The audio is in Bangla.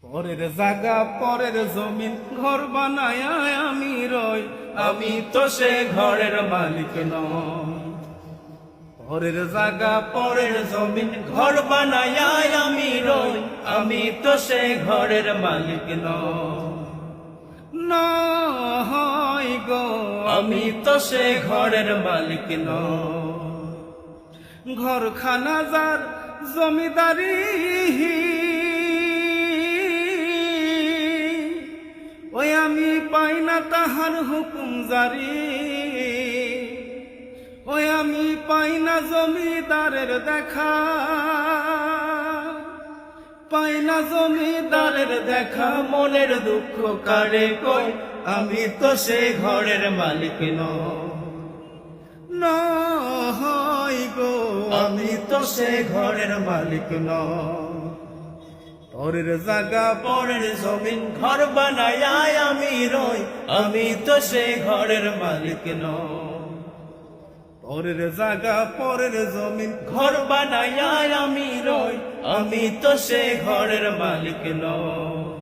পরের জায়গা পরের জমিন ঘর বানায় আমি রই, আমি তো সে ঘরের মালিক নই। পরের জায়গা পরের জমিন ঘর বানায় আমি রই, আমি তো সে ঘরের মালিক নই গো, আমি তো সে ঘরের মালিক নই। ঘরখানা যার জমিদারি, ওই আমি পাই না তাহার হুকুম জারি, ওই আমি পাই না জমিদারের দেখা, পাই না জমিদারের দেখা। মনের দুঃখ কারে কই, আমি তো সে ঘরের মালিক নই গো, আমি তো সে ঘরের মালিক নই। পরের জায়গা পরের জমিন ঘর বানায় আমি রই, আমি তো সে ঘরের মালিক নই। পরের জায়গা পরের জমিন ঘর বানায় আমি রই, আমি তো সে ঘরের মালিক নই।